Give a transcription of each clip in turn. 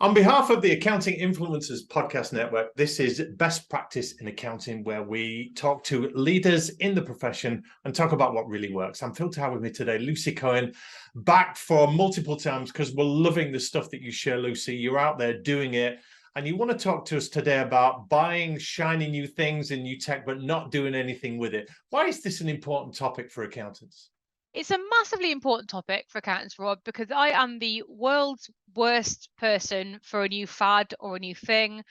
On behalf of the Accounting Influencers Podcast Network, this is Best Practice in Accounting, where we talk to leaders in the profession and talk about what really works. I'm thrilled to have with me today Lucy Cohen, back for multiple times because we're loving the stuff that you share, Lucy. You're out there doing it, and you want to talk to us today about buying shiny new things in new tech, but not doing anything with it. Why is this an important topic for accountants? It's a massively important topic for accountants, Rob, because I am the world's worst person for a new fad or a new thing.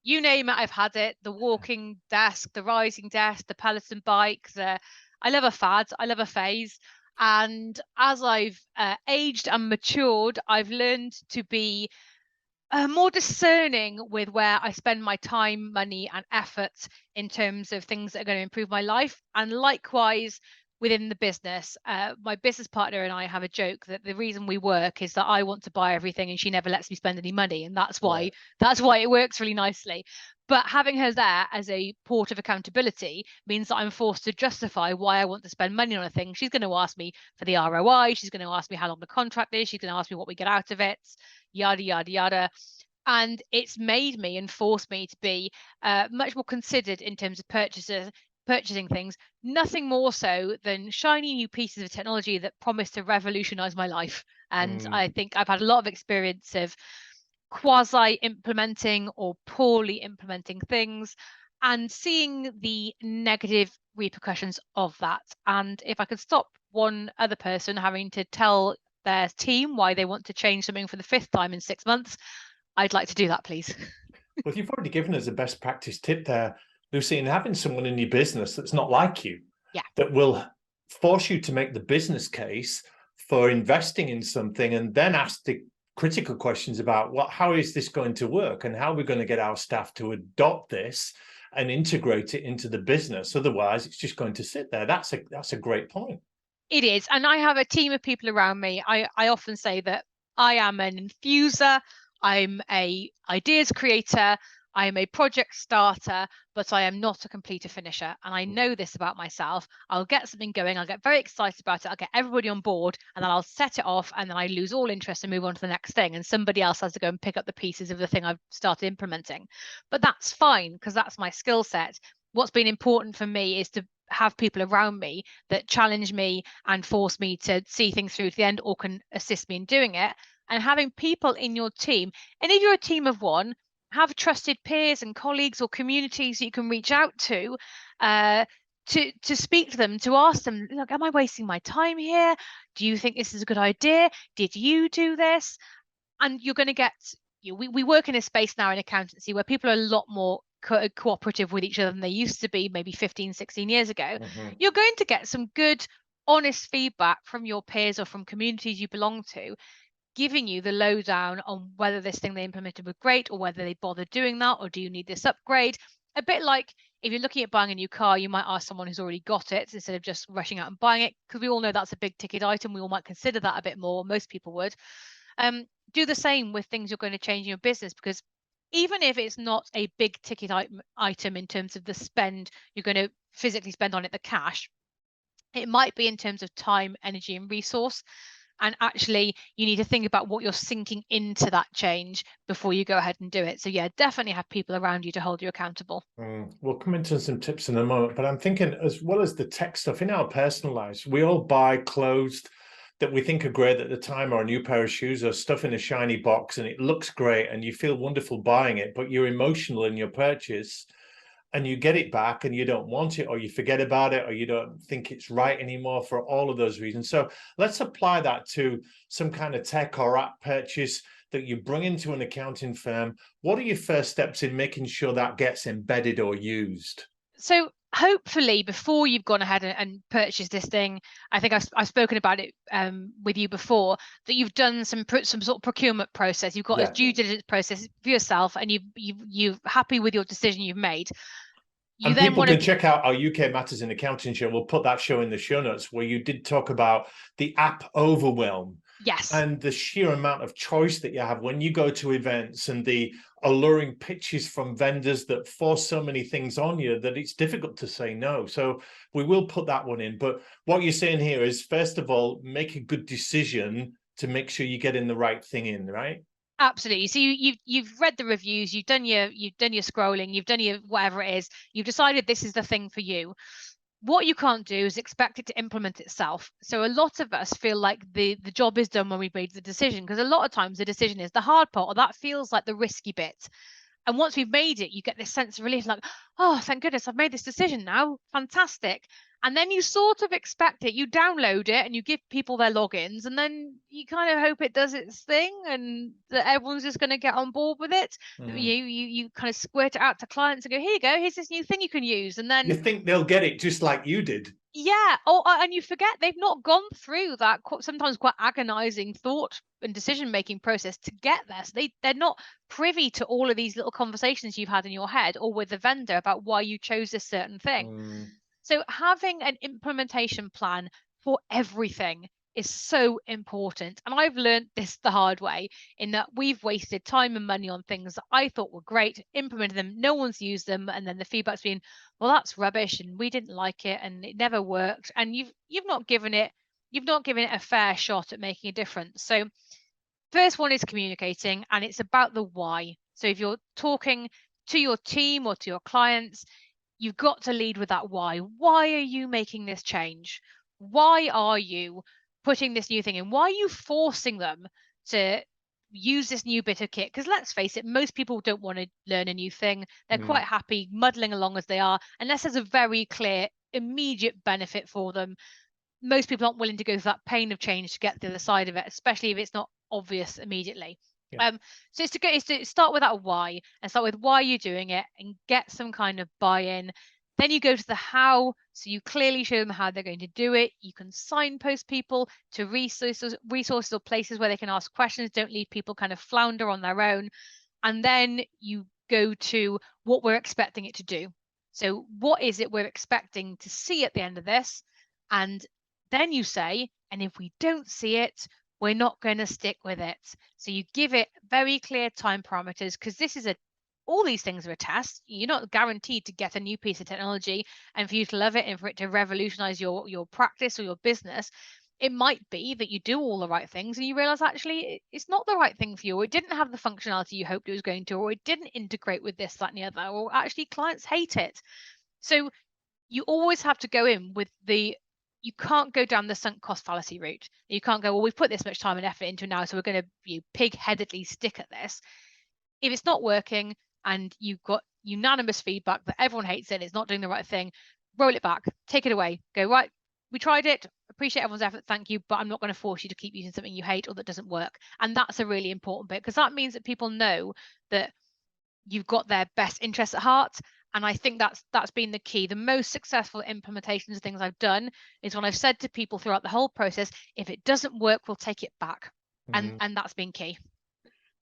You name it, I've had it. The walking desk, the rising desk, the Peloton bike. I love a fad. I love a phase. And as I've aged and matured, I've learned to be more discerning with where I spend my time, money, and effort in terms of things that are going to improve my life. And likewise, within the business, my business partner and I have a joke that the reason we work is that I want to buy everything and she never lets me spend any money, and that's why it works really nicely. But having her there as a port of accountability means that I'm forced to justify why I want to spend money on a thing. She's going to ask me for the ROI. She's going to ask me how long the contract is. She's going to ask me what we get out of it, yada, yada, yada. And it's made me and forced me to be much more considered in terms of purchasing things, nothing more so than shiny new pieces of technology that promise to revolutionize my life. And I think I've had a lot of experience of quasi implementing or poorly implementing things and seeing the negative repercussions of that. And if I could stop one other person having to tell their team why they want to change something for the fifth time in 6 months, I'd like to do that, please. Well, you've already given us a best practice tip there, Lucy, in having someone in your business that's not like you, that will force you to make the business case for investing in something and then ask the critical questions about how is this going to work and how we're going to get our staff to adopt this and integrate it into the business. Otherwise, it's just going to sit there. That's a great point. It is. And I have a team of people around me. I often say that I am an infuser, I'm a ideas creator, I am a project starter, but I am not a completer finisher. And I know this about myself. I'll get something going, I'll get very excited about it, I'll get everybody on board, and then I'll set it off, and then I lose all interest and move on to the next thing. And somebody else has to go and pick up the pieces of the thing I've started implementing. But that's fine, because that's my skill set. What's been important for me is to have people around me that challenge me and force me to see things through to the end or can assist me in doing it. And having people in your team, and if you're a team of one, have trusted peers and colleagues or communities you can reach out to speak to them, to ask them, look, am I wasting my time here? Do you think this is a good idea? Did you do this? And you're going to get, we work in a space now in accountancy where people are a lot more cooperative with each other than they used to be maybe 15, 16 years ago. You're going to get some good, honest feedback from your peers or from communities you belong to, giving you the lowdown on whether this thing they implemented was great or whether they bothered doing that, or do you need this upgrade? A bit like if you're looking at buying a new car, you might ask someone who's already got it instead of just rushing out and buying it, because we all know that's a big ticket item. We all might consider that a bit more. Most people would. Do the same with things you're going to change in your business, because even if it's not a big ticket item in terms of the spend you're going to physically spend on it, the cash, it might be in terms of time, energy, and resource. And actually, you need to think about what you're sinking into that change before you go ahead and do it. So yeah, definitely have people around you to hold you accountable. We'll come into some tips in a moment, but I'm thinking, as well as the tech stuff, in our personal lives, we all buy clothes that we think are great at the time, or a new pair of shoes or stuff in a shiny box, and it looks great and you feel wonderful buying it, but you're emotional in your purchase and you get it back and you don't want it, or you forget about it, or you don't think it's right anymore for all of those reasons. So let's apply that to some kind of tech or app purchase that you bring into an accounting firm. What are your first steps in making sure that gets embedded or used? So hopefully before you've gone ahead and purchased this thing, I think I've spoken about it with you before, that you've done some sort of procurement process. You've got a due diligence process for yourself, and you're happy with your decision you've made. And people can check out our UK Matters in Accounting show. We'll put that show in the show notes, where you did talk about the app Overwhelm. Yes. And the sheer amount of choice that you have when you go to events, and the alluring pitches from vendors that force so many things on you that it's difficult to say no. So we will put that one in. But what you're saying here is, first of all, make a good decision to make sure you're getting the right thing in, right? Absolutely. So you've read the reviews, you've done your scrolling, you've done your whatever it is, you've decided this is the thing for you. What you can't do is expect it to implement itself. So a lot of us feel like the job is done when we made the decision, because a lot of times the decision is the hard part, or that feels like the risky bit. And once we've made it, you get this sense of relief, like, oh, thank goodness I've made this decision now. Fantastic. And then you sort of expect it. You download it and you give people their logins, and then you kind of hope it does its thing and that everyone's just going to get on board with it. You kind of squirt it out to clients and go, here you go, here's this new thing you can use. And then You think they'll get it just like you did. yeah. Oh, and you forget they've not gone through that sometimes quite agonizing thought and decision making process to get there. So they're not privy to all of these little conversations you've had in your head or with the vendor about why you chose this certain thing. So having an implementation plan for everything is so important. And I've learned this the hard way, in that we've wasted time and money on things that I thought were great, implemented them, no one's used them, and then the feedback's been, well, that's rubbish and we didn't like it and it never worked. And you've not given it a fair shot at making a difference. So first one is communicating, and it's about the why. So if you're talking to your team or to your clients, you've got to lead with that why. Why are you making this change? Why are you putting this new thing in? Why are you forcing them to use this new bit of kit? Because let's face it, most people don't want to learn a new thing. They're quite happy muddling along as they are, unless there's a very clear, immediate benefit for them. Most people aren't willing to go through that pain of change to get to the other side of it, especially if it's not obvious immediately. Yeah. So it's to start with that why, and start with why you're doing it and get some kind of buy-in. Then you go to the how, so you clearly show them how they're going to do it. You can signpost people to resources or places where they can ask questions. Don't leave people kind of flounder on their own. And then you go to what we're expecting it to do. So what is it we're expecting to see at the end of this? And then you say, and if we don't see it, we're not going to stick with it. So you give it very clear time parameters, because this is all these things are a test. You're not guaranteed to get a new piece of technology and for you to love it and for it to revolutionize your practice or your business. It might be that you do all the right things and you realize actually it's not the right thing for you, or it didn't have the functionality you hoped it was going to, or it didn't integrate with this, that, and the other, or actually clients hate it. So you always have to go in with you can't go down the sunk cost fallacy route. You can't go, well, we've put this much time and effort into it now, so we're going to pig-headedly stick at this. If it's not working and you've got unanimous feedback that everyone hates it and it's not doing the right thing, roll it back, take it away, go, right, we tried it, appreciate everyone's effort, thank you, but I'm not going to force you to keep using something you hate or that doesn't work. And that's a really important bit, because that means that people know that you've got their best interests at heart. And I think that's been the key. The most successful implementations of things I've done is when I've said to people throughout the whole process, if it doesn't work, we'll take it back. And that's been key.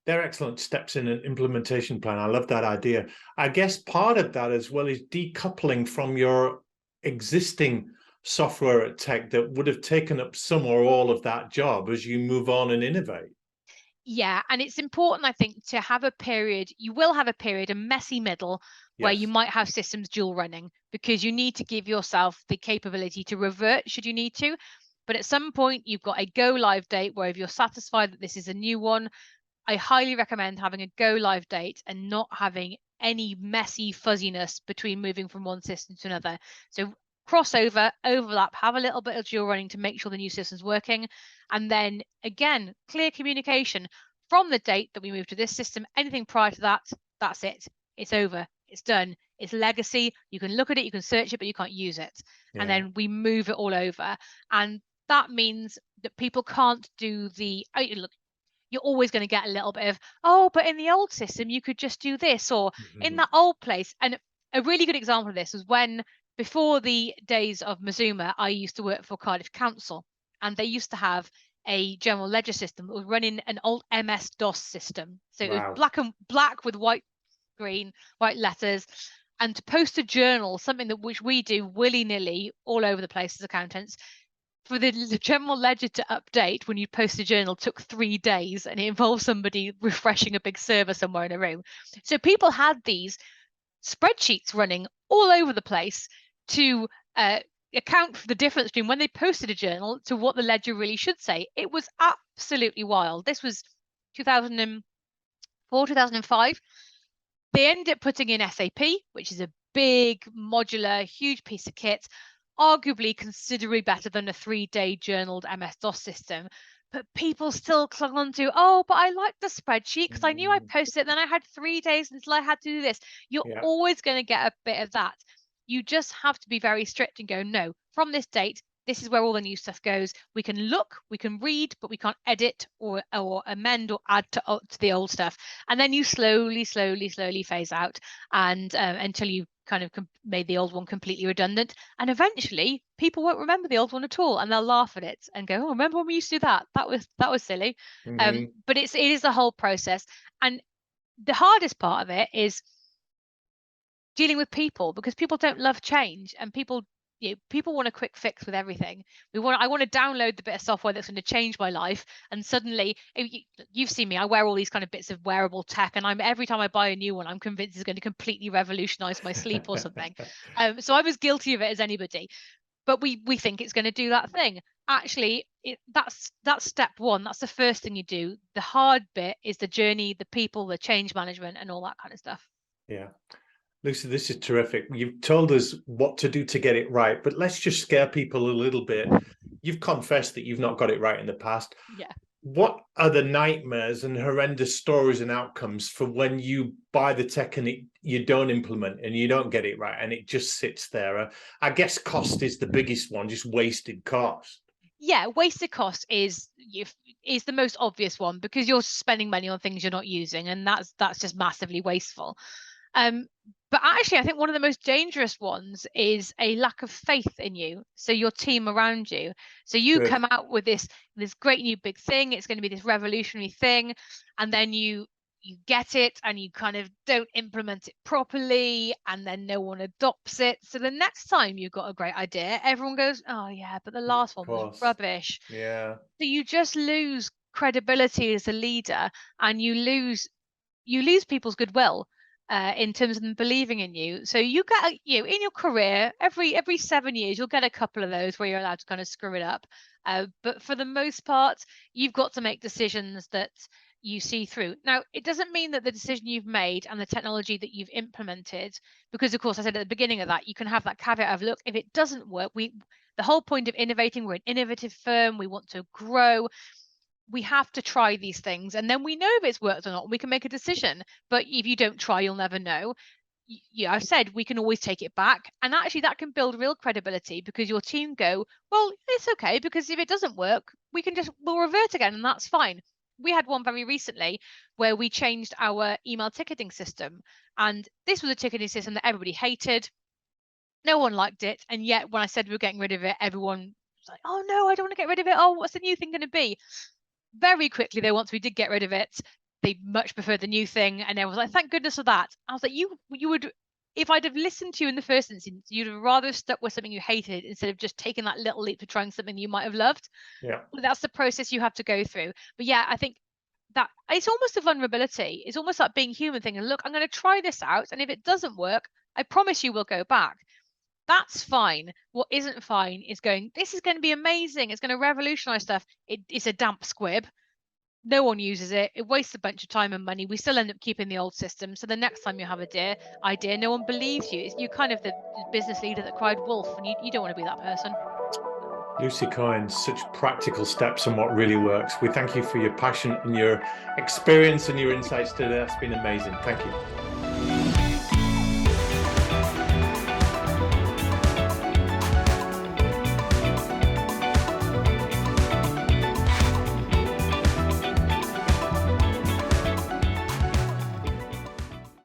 They're excellent steps in an implementation plan. I love that idea. I guess part of that as well is decoupling from your existing software at tech that would have taken up some or all of that job as you move on and innovate. Yeah, and it's important, I think, to have a period. You will have a period, a messy middle, where you might have systems dual running, because you need to give yourself the capability to revert should you need to. But at some point, you've got a go live date where if you're satisfied that this is a new one, I highly recommend having a go live date and not having any messy fuzziness between moving from one system to another. So crossover, overlap, have a little bit of dual running to make sure the new system's working. And then again, clear communication from the date that we move to this system. Anything prior to that, that's it. It's over. It's done. It's legacy. You can look at it, you can search it, but you can't use it. And then we move it all over. And that means that people can't do look, you're always going to get a little bit of, oh, but in the old system, you could just do this, or in that old place. And a really good example of this was when, before the days of Mazuma, I used to work for Cardiff Council, and they used to have a general ledger system that was running an old MS-DOS system. So it was black with white letters. And to post a journal, something which we do willy-nilly all over the place as accountants, for the general ledger to update when you post a journal took 3 days, and it involved somebody refreshing a big server somewhere in a room. So people had these spreadsheets running all over the place to account for the difference between when they posted a journal to what the ledger really should say. It was absolutely wild. This was 2000 for 2005. They ended up putting in SAP, which is a big, modular, huge piece of kit, arguably considerably better than a 3-day journaled MS-DOS system. But people still clung on to, oh, but I like the spreadsheet because I knew I posted it, then I had 3 days until I had to do this. You're always going to get a bit of that. You just have to be very strict and go, no, from this date, this is where all the new stuff goes. We can look, we can read, but we can't edit or amend or add to the old stuff. And then you slowly phase out, and until you kind of made the old one completely redundant. And eventually, people won't remember the old one at all, and they'll laugh at it and go, "Oh, remember when we used to do that? That was silly." But it is a whole process, and the hardest part of it is dealing with people, because people don't love change, and people want a quick fix with everything. I want to download the bit of software that's going to change my life, and suddenly you've seen me, I wear all these kind of bits of wearable tech, and every time I buy a new one, I'm convinced it's going to completely revolutionize my sleep or something. So I'm as guilty of it as anybody, but we think it's going to do that thing. Actually, that's step one. That's the first thing you do. The hard bit is the journey, the people, the change management, and all that kind of stuff. Yeah. Lucy, this is terrific. You've told us what to do to get it right, but let's just scare people a little bit. You've confessed that you've not got it right in the past. Yeah. What are the nightmares and horrendous stories and outcomes for when you buy the tech and you don't implement and you don't get it right and it just sits there? I guess cost is the biggest one, just wasted cost. Yeah, wasted cost is the most obvious one, because you're spending money on things you're not using, and that's just massively wasteful. But actually, I think one of the most dangerous ones is a lack of faith in you, so your team around you. So you come out with this great new big thing, it's going to be this revolutionary thing, and then you get it and you kind of don't implement it properly, and then no one adopts it. So the next time you've got a great idea, everyone goes, oh yeah, but the last one was rubbish. Yeah. So you just lose credibility as a leader, and you lose people's goodwill in terms of them believing in you. So you get, in your career, every 7 years, you'll get a couple of those where you're allowed to kind of screw it up. But for the most part, you've got to make decisions that you see through. Now, it doesn't mean that the decision you've made and the technology that you've implemented, because of course I said at the beginning of that, you can have that caveat of, look, if it doesn't work, the whole point of innovating, we're an innovative firm, we want to grow. We have to try these things, and then we know if it's worked or not. We can make a decision, but if you don't try, you'll never know. I've said we can always take it back, and actually that can build real credibility, because your team go, well, it's okay, because if it doesn't work, we'll revert again, and that's fine. We had one very recently where we changed our email ticketing system, and this was a ticketing system that everybody hated. No one liked it, and yet when I said we were getting rid of it, everyone was like, oh no, I don't want to get rid of it. Oh, what's the new thing going to be? Very quickly, though, once we did get rid of it, they much preferred the new thing, and everyone was like, thank goodness for that. I was like, you would, if I'd have listened to you in the first instance, you'd have rather stuck with something you hated instead of just taking that little leap to trying something that you might have loved. Yeah. That's the process you have to go through. But yeah, I think that it's almost a vulnerability. It's almost like being human, thinking, look, I'm going to try this out, and if it doesn't work, I promise you we'll go back. That's fine. What isn't fine is going, this is going to be amazing, it's going to revolutionize stuff. It's a damp squib. No one uses it. It wastes a bunch of time and money. We still end up keeping the old system. So the next time you have a idea, no one believes you. You're kind of the business leader that cried wolf, and you don't want to be that person. Lucy Cohen, such practical steps on what really works. We thank you for your passion and your experience and your insights today. That's been amazing. Thank you.